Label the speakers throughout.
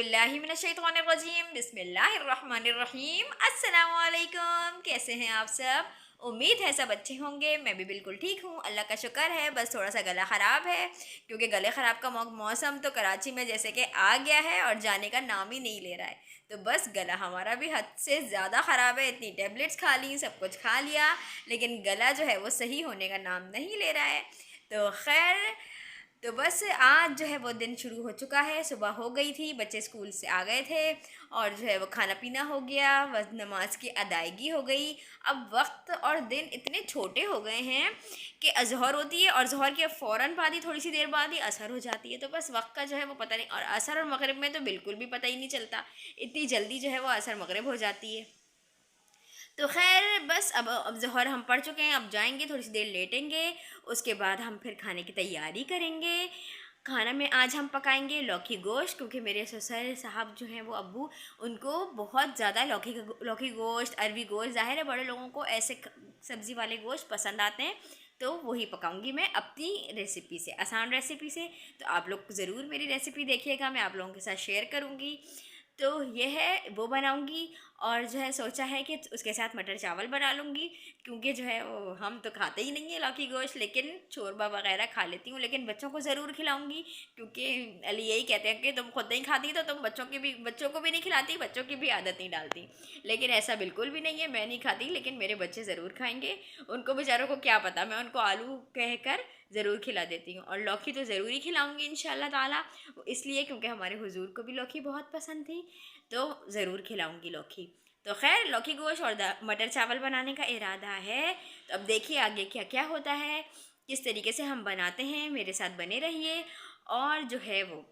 Speaker 1: बिस्मिल्लाहिमिनश्शैतानिर्रजीम बिस्मिल्लाहिर्रहमानिर्रहीम अस्सलामु अलैकुम। कैसे हैं आप सब? उम्मीद है सब अच्छे होंगे। मैं भी बिल्कुल ठीक हूँ, अल्लाह का शुक्र है। बस थोड़ा सा गला ख़राब है क्योंकि गले ख़राब का मौसम तो कराची में जैसे कि आ गया है और जाने का नाम ही नहीं ले रहा है। तो बस गला हमारा भी हद से ज़्यादा ख़राब है। इतनी टेबलेट्स खा ली, सब कुछ खा लिया, लेकिन गला जो है वो सही होने का नाम नहीं ले रहा है। तो खैर, तो बस आज जो है वो दिन शुरू हो चुका है। सुबह हो गई थी, बच्चे स्कूल से आ गए थे और जो है वो खाना पीना हो गया, बस नमाज की अदायगी हो गई। अब वक्त और दिन इतने छोटे हो गए हैं कि अजहर होती है और जहर के फ़ौरन बाद ही थोड़ी सी देर बाद ही असर हो जाती है। तो बस वक्त का जो है वो पता नहीं, और असर और मगरिब में तो बिल्कुल भी पता ही नहीं चलता, इतनी जल्दी जो है वो असर मगरिब हो जाती है। तो खैर बस अब ज़ोहर हम पढ़ चुके हैं, अब जाएंगे थोड़ी सी देर लेटेंगे, उसके बाद हम फिर खाने की तैयारी करेंगे। खाना में आज हम पकाएंगे लौकी गोश्त, क्योंकि मेरे ससुर साहब जो हैं वो अब्बू, उनको बहुत ज़्यादा लौकी गोश्त, अरवी गोश्त, ज़ाहिर है बड़े लोगों को ऐसे सब्ज़ी वाले गोश्त पसंद आते हैं। तो वही पकाऊंगी मैं अपनी रेसिपी से, आसान रेसिपी से। तो आप लोग ज़रूर मेरी रेसिपी देखिएगा, मैं आप लोगों के साथ शेयर करूँगी। तो ये है वो बनाऊंगी, और जो है सोचा है कि उसके साथ मटर चावल बना लूँगी, क्योंकि जो है वो हम तो खाते ही नहीं है लौकी गोश्त, लेकिन शोरबा वगैरह खा लेती हूँ, लेकिन बच्चों को ज़रूर खिलाऊंगी। क्योंकि अली यही कहते हैं कि तुम खुद नहीं खाती तो तुम बच्चों को भी नहीं खिलाती, बच्चों की भी आदत नहीं डालती। लेकिन ऐसा बिल्कुल भी नहीं है, मैं नहीं खाती लेकिन मेरे बच्चे ज़रूर खाएंगे। उनको बेचारों को क्या पता, मैं उनको आलू कहकर ज़रूर खिला देती हूँ, और लौकी तो ज़रूर ही खिलाऊंगी इंशाल्लाह ताला। इसलिए क्योंकि हमारे हुजूर को भी लौकी बहुत पसंद थी, तो ज़रूर खिलाऊंगी लौकी। तो खैर, लौकी गोश्त और मटर चावल बनाने का इरादा है। तो अब देखिए आगे क्या क्या होता है, किस तरीके से हम बनाते हैं, मेरे साथ बने रहिए। और जो है वो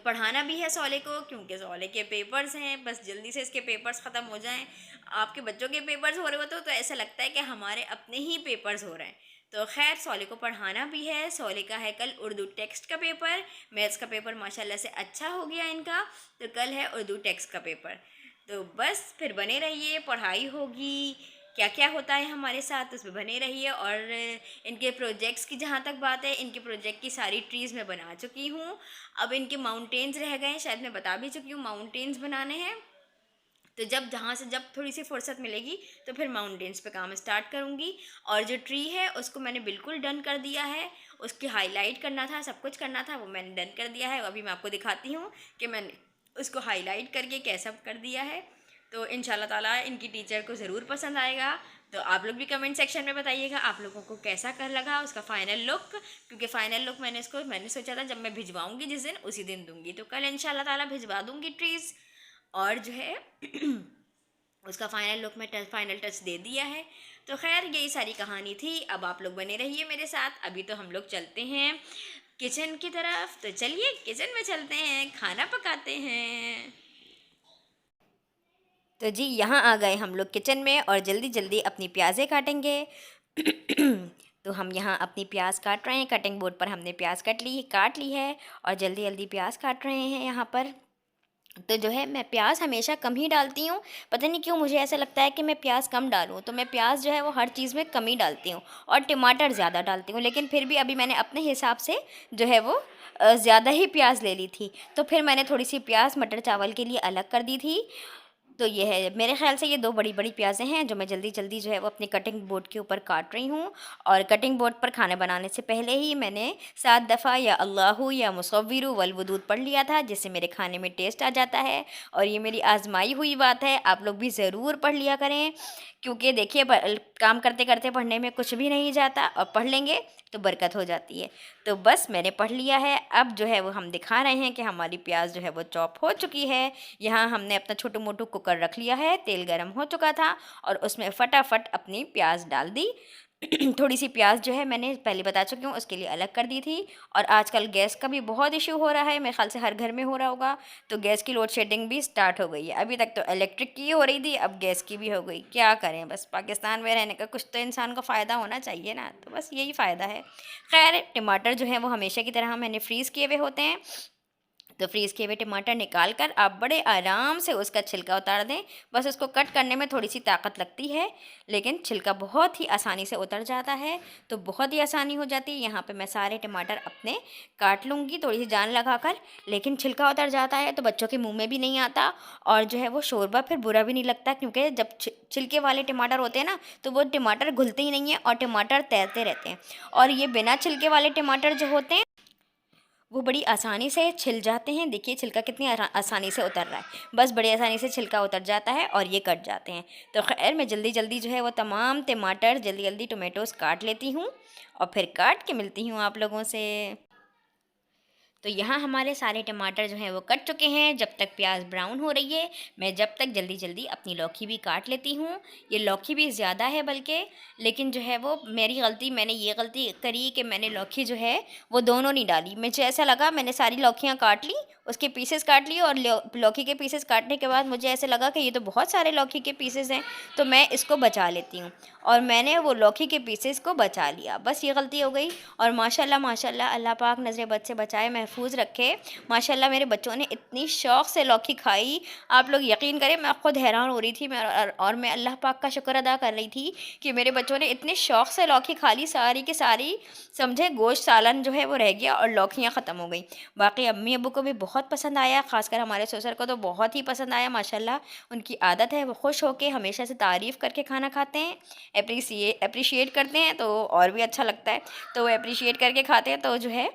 Speaker 1: पढ़ाना भी है सौले को, क्योंकि सौले के पेपर्स हैं, बस जल्दी से इसके पेपर्स ख़त्म हो जाएं। आपके बच्चों के पेपर्स हो रहे होते तो ऐसा लगता है कि हमारे अपने ही पेपर्स हो रहे हैं। तो खैर, सौले को पढ़ाना भी है। सौले का है कल उर्दू टेक्स्ट का पेपर, मैथ्स का पेपर माशाल्लाह से अच्छा हो गया इनका, तो कल है उर्दू टेक्स्ट का पेपर। तो बस फिर बने रहिए, पढ़ाई होगी, क्या क्या होता है हमारे साथ उसमें बने रहिए। और इनके प्रोजेक्ट्स की जहाँ तक बात है, इनके प्रोजेक्ट की सारी ट्रीज़ मैं बना चुकी हूँ। अब इनके माउंटेन्स रह गए हैं, शायद मैं बता भी चुकी हूँ, माउंटेन्स बनाने हैं। तो जब थोड़ी सी फुर्सत मिलेगी तो फिर माउंटेन्स पे काम स्टार्ट करूँगी। और जो ट्री है उसको मैंने बिल्कुल डन कर दिया है, उसकी हाईलाइट करना था, सब कुछ करना था, वो मैंने डन कर दिया है। अभी मैं आपको दिखाती हूँ कि मैंने उसको हाईलाइट करके कैसा कर दिया है। तो इंशाल्लाह ताला इनकी टीचर को ज़रूर पसंद आएगा। तो आप लोग भी कमेंट सेक्शन में बताइएगा आप लोगों को कैसा कर लगा उसका फ़ाइनल लुक, क्योंकि फ़ाइनल लुक मैंने सोचा था जब मैं भिजवाऊँगी जिस दिन, उसी दिन दूँगी। तो कल इंशाल्लाह ताला भिजवा दूँगी ट्रीज़, और जो है उसका फाइनल लुक में फाइनल टच दे दिया है। तो खैर, यही सारी कहानी थी। अब आप लोग बने रहिए मेरे साथ। अभी तो हम लोग चलते हैं किचन की तरफ। तो चलिए किचन में चलते हैं, खाना पकाते हैं। तो जी, यहाँ आ गए हम लोग किचन में और जल्दी जल्दी अपनी प्याज़ें काटेंगे। तो हम यहाँ अपनी प्याज काट रहे हैं, कटिंग बोर्ड पर हमने प्याज काट ली है, और जल्दी जल्दी प्याज काट रहे हैं यहाँ पर। तो जो है मैं प्याज हमेशा कम ही डालती हूँ, पता नहीं क्यों मुझे ऐसा लगता है कि मैं प्याज कम डालूँ, तो मैं प्याज जो है वो हर चीज़ में कम ही डालती हूँ, और टमाटर ज़्यादा डालती हूँ। लेकिन फिर भी अभी मैंने अपने हिसाब से जो है वो ज़्यादा ही प्याज ले ली थी, तो फिर मैंने थोड़ी सी प्याज मटर चावल के लिए अलग कर दी थी। तो ये है, मेरे ख्याल से ये दो बड़ी बड़ी प्याज़ें हैं जो मैं जल्दी जल्दी जो है वो अपने कटिंग बोर्ड के ऊपर काट रही हूँ। और कटिंग बोर्ड पर खाना बनाने से पहले ही मैंने 7 दफ़ा या अल्लाहु या मुसव्विरु वल वदूद पढ़ लिया था, जिससे मेरे खाने में टेस्ट आ जाता है। और ये मेरी आजमाई हुई बात है, आप लोग भी ज़रूर पढ़ लिया करें, क्योंकि देखिए काम करते करते पढ़ने में कुछ भी नहीं जाता, और पढ़ लेंगे तो बरकत हो जाती है। तो बस मैंने पढ़ लिया है। अब जो है वो हम दिखा रहे हैं कि हमारी प्याज जो है वो चॉप हो चुकी है। यहाँ हमने अपना छोटू मोटू कुकर रख लिया है, तेल गरम हो चुका था, और उसमें फटाफट अपनी प्याज डाल दी। थोड़ी सी प्याज जो है मैंने पहले बता चुकी हूँ, उसके लिए अलग कर दी थी। और आजकल गैस का भी बहुत इशू हो रहा है, मेरे ख्याल से हर घर में हो रहा होगा, तो गैस की लोड शेडिंग भी स्टार्ट हो गई है। अभी तक तो इलेक्ट्रिक की हो रही थी, अब गैस की भी हो गई। क्या करें, बस पाकिस्तान में रहने का कुछ तो इंसान को फ़ायदा होना चाहिए ना, तो बस यही फ़ायदा है। खैर, टमाटर जो है वो हमेशा की तरह मैंने फ्रीज़ किए हुए होते हैं, तो फ्रीज़ किए हुए टमाटर निकाल कर आप बड़े आराम से उसका छिलका उतार दें। बस उसको कट करने में थोड़ी सी ताकत लगती है, लेकिन छिलका बहुत ही आसानी से उतर जाता है, तो बहुत ही आसानी हो जाती है। यहाँ पे मैं सारे टमाटर अपने काट लूँगी थोड़ी सी जान लगा कर, लेकिन छिलका उतर जाता है तो बच्चों के मुँह में भी नहीं आता और जो है वो शोरबा फिर बुरा भी नहीं लगता, क्योंकि जब छिलके वाले टमाटर होते हैं ना तो वो टमाटर घुलते ही नहीं हैं और टमाटर तैरते रहते हैं। और ये बिना छिलके वाले टमाटर जो होते हैं वो बड़ी आसानी से छिल जाते हैं। देखिए छिलका कितनी आसानी से उतर रहा है, बस बड़ी आसानी से छिलका उतर जाता है और ये कट जाते हैं। तो खैर मैं जल्दी जल्दी जो है वो तमाम टमाटर जल्दी जल्दी टोमेटोज़ काट लेती हूँ और फिर काट के मिलती हूँ आप लोगों से। तो यहाँ हमारे सारे टमाटर जो हैं वो कट चुके हैं। जब तक प्याज ब्राउन हो रही है मैं जब तक जल्दी जल्दी अपनी लौकी भी काट लेती हूँ। ये लौकी भी ज़्यादा है बल्कि, लेकिन जो है वो मेरी गलती, मैंने ये गलती करी कि मैंने लौकी जो है वो दोनों नहीं डाली। मुझे ऐसा लगा, मैंने सारी लौकियाँ काट ली, उसके पीसेस काट लिए और लौकी के पीसेस काटने के बाद मुझे ऐसे लगा कि ये तो बहुत सारे लौकी के पीसेस हैं, तो मैं इसको बचा लेती हूँ और मैंने वो लौकी के पीसेस को बचा लिया। बस ये गलती हो गई और माशाल्लाह माशाल्लाह अल्लाह पाक नज़र बद से बचाए महफूज रखे। माशाल्लाह मेरे बच्चों ने इतनी शौक़ से लौकी खाई, आप लोग यकीन करें मैं खुद हैरान हो रही थी। और मैं अल्लाह पाक का शुक्र अदा कर रही थी कि मेरे बच्चों ने इतने शौक़ से लौकी खा ली, सारी की सारी समझे गोश्त सालन जो है वो रह गया और लौकियाँ ख़त्म हो गई। बाकी अम्मी अब्बू को भी बहुत पसंद आया, ख़ासकर हमारे ससुर को तो बहुत ही पसंद आया। माशाल्लाह उनकी आदत है, वो खुश होकर हमेशा से तारीफ़ करके खाना खाते हैं, अप्रिशिएट करते हैं तो और भी अच्छा लगता है। तो वो अप्रिशिएट करके खाते हैं तो जो है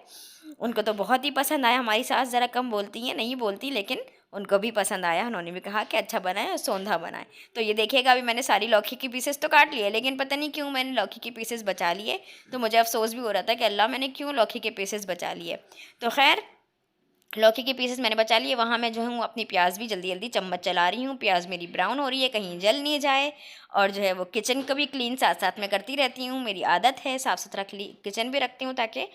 Speaker 1: उनको तो बहुत ही पसंद आया। हमारी सास ज़रा कम बोलती हैं, नहीं बोलती, लेकिन उनको भी पसंद आया। उन्होंने भी कहा कि अच्छा बना है और सौंधा बना है। तो ये देखिएगा अभी मैंने सारी लौकी की पीसेस तो काट लिए, लेकिन पता नहीं क्यों मैंने लौकी के पीसेस बचा लिए। तो मुझे अफसोस भी हो रहा था कि अल्लाह मैंने क्यों लौकी के पीसेस बचा लिए। तो खैर लौकी के पीसेस मैंने बचा लिए। वहाँ मैं जो हूँ अपनी प्याज भी जल्दी जल्दी चम्मच चला रही हूँ। प्याज मेरी ब्राउन हो रही है, कहीं जल नहीं जाए। और जो है वो किचन को भी क्लीन साथ साथ में करती रहती हूँ, मेरी आदत है, साफ़ सुथरा किचन भी रखती हूँ ताकि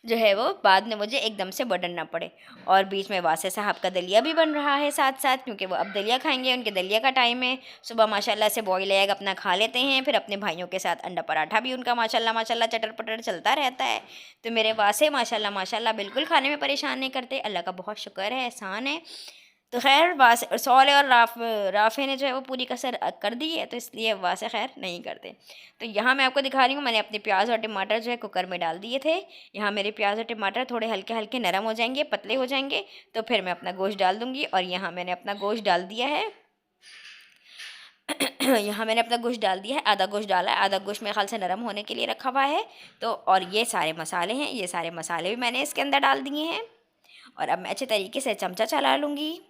Speaker 1: जो है वो बाद में मुझे एकदम से बर्डन ना पड़े। और बीच में वासे साहब का दलिया भी बन रहा है साथ साथ, क्योंकि वो अब दलिया खाएंगे, उनके दलिया का टाइम है। सुबह माशाल्लाह से बॉयल एग अपना खा लेते हैं, फिर अपने भाइयों के साथ अंडा पराठा भी उनका माशाल्लाह माशाल्लाह चटर पटर चलता रहता है। तो मेरे वासे माशाल्लाह माशाल्लाह बिल्कुल खाने में परेशान नहीं करते, अल्लाह का बहुत शुक्र है, एहसान है। तो खैर वासे सौले और राफ़े ने जो है वो पूरी कसर कर दी है, तो इसलिए वासे खैर नहीं करते। तो यहाँ मैं आपको दिखा रही हूँ, मैंने अपने प्याज और टमाटर जो है कुकर में डाल दिए थे। यहाँ मेरे प्याज और टमाटर थोड़े हल्के हल्के नरम हो जाएंगे, पतले हो जाएंगे, तो फिर मैं अपना गोश्त डाल दूँगी। और यहाँ मैंने अपना गोश्त डाल दिया है। यहाँ मैंने अपना गोश्त डाल दिया है, आधा गोश्त डाला है, आधा गोश्त मेरे ख्याल से नरम होने के लिए रखा हुआ है। तो और ये सारे मसाले हैं, ये सारे मसाले भी मैंने इसके अंदर डाल दिए हैं। और अब मैं अच्छे तरीके से चमचा चला लूँगी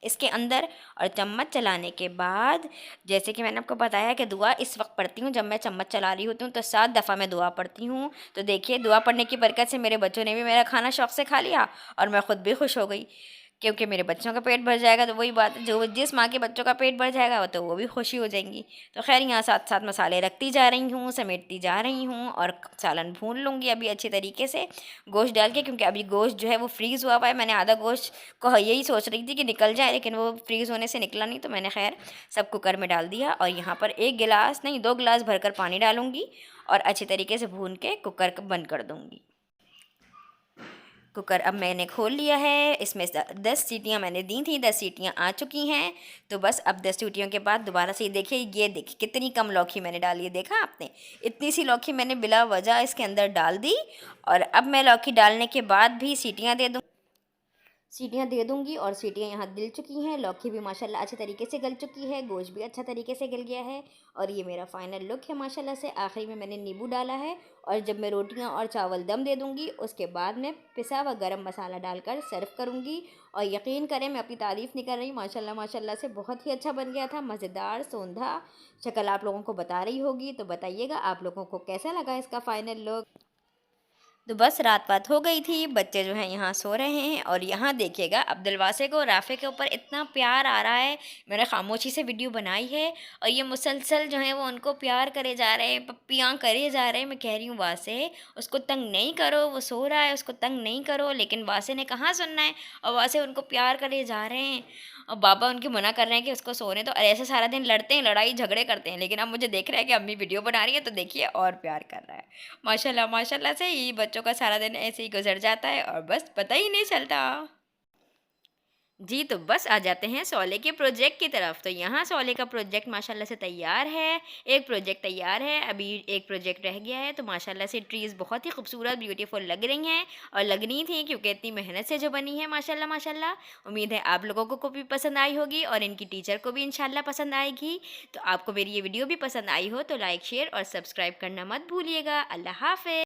Speaker 1: इसके अंदर। और चम्मच चलाने के बाद जैसे कि मैंने आपको बताया कि दुआ इस वक्त पढ़ती हूँ जब मैं चम्मच चला रही होती हूँ, तो 7 दफ़ा मैं दुआ पढ़ती हूँ। तो देखिए दुआ पढ़ने की बरकत से मेरे बच्चों ने भी मेरा खाना शौक़ से खा लिया और मैं ख़ुद भी खुश हो गई, क्योंकि मेरे बच्चों का पेट भर जाएगा। तो वही बात है, जो जिस माँ के बच्चों का पेट भर जाएगा वो तो वो भी खुशी हो जाएंगी। तो खैर यहाँ साथ साथ मसाले रखती जा रही हूँ, समेटती जा रही हूँ और सालन भून लूँगी अभी अच्छी तरीके से गोश्त डाल के, क्योंकि अभी गोश्त जो है वो फ्रीज़ हुआ हुआ है। मैंने आधा गोश्त को यही सोच रही थी कि निकल जाए, लेकिन वो फ्रीज़ होने से निकला नहीं, तो मैंने खैर सब कुकर में डाल दिया। और यहाँ पर 1 गिलास नहीं 2 गिलास भरकर पानी डालूँगी और अच्छी तरीके से भून के कुकर को बंद कर दूँगी। कुकर अब मैंने खोल लिया है, इसमें 10 सीटियाँ मैंने दी थी, 10 सीटियाँ आ चुकी हैं। तो बस अब 10 सीटियों के बाद दोबारा से देखिए, ये देखिए कितनी कम लौकी मैंने डाली है। देखा आपने, इतनी सी लौकी मैंने बिला वजह इसके अंदर डाल दी। और अब मैं लौकी डालने के बाद भी सीटियाँ दे दूँगी और सीटियाँ यहाँ दिल चुकी हैं। लौकी भी माशाल्लाह अच्छे तरीके से गल चुकी है, गोश्त भी अच्छा तरीके से गल गया है। और ये मेरा फ़ाइनल लुक है माशाल्लाह से। आखिरी में मैंने नींबू डाला है और जब मैं रोटियाँ और चावल दम दे दूँगी उसके बाद मैं पिसा हुआ गरम मसाला डालकर सर्व करूँगी। और यकीन करें मैं अपनी तारीफ़ नहीं कर रही, माशाल्लाह माशाल्लाह से बहुत ही अच्छा बन गया था, मज़ेदार सौंधा। शक्ल आप लोगों को बता रही होगी, तो बताइएगा आप लोगों को कैसा लगा इसका फ़ाइनल लुक। तो बस रात हो गई थी, बच्चे जो हैं यहाँ सो रहे हैं। और यहाँ देखिएगा अब्दुलवासे को राफ़े के ऊपर इतना प्यार आ रहा है। मैंने खामोशी से वीडियो बनाई है और ये मुसलसल जो है वो उनको प्यार करे जा रहे हैं, पप्पियाँ करे जा रहे हैं। मैं कह रही हूँ वासे उसको तंग नहीं करो, वो सो रहा है, उसको तंग नहीं करो, लेकिन वासे ने कहाँ सुनना है और वासे उनको प्यार करे जा रहे हैं। और बाबा उनके मना कर रहे हैं कि उसको सोने तो, और ऐसे सारा दिन लड़ते हैं, लड़ाई झगड़े करते हैं। लेकिन अब मुझे देख रहा है कि अम्मी वीडियो बना रही है, तो देखिए और प्यार कर रहा है। माशाल्लाह माशाल्लाह से ये बच्चों का सारा दिन ऐसे ही गुजर जाता है और बस पता ही नहीं चलता। जी, तो बस आ जाते हैं शौले के प्रोजेक्ट की तरफ। तो यहाँ शौले का प्रोजेक्ट माशाल्लाह से तैयार है। एक प्रोजेक्ट तैयार है, अभी एक प्रोजेक्ट रह गया है। तो माशाल्लाह से ट्रीज़ बहुत ही खूबसूरत, ब्यूटीफुल लग रही हैं और लगनी थी क्योंकि इतनी मेहनत से जो बनी है माशाल्लाह माशाल्लाह। उम्मीद है आप लोगों को भी पसंद आई होगी और इनकी टीचर को भी इंशाल्लाह पसंद आएगी। तो आपको मेरी ये वीडियो भी पसंद आई हो तो लाइक, शेयर और सब्सक्राइब करना मत भूलिएगा। अल्लाह हाफ़िज़।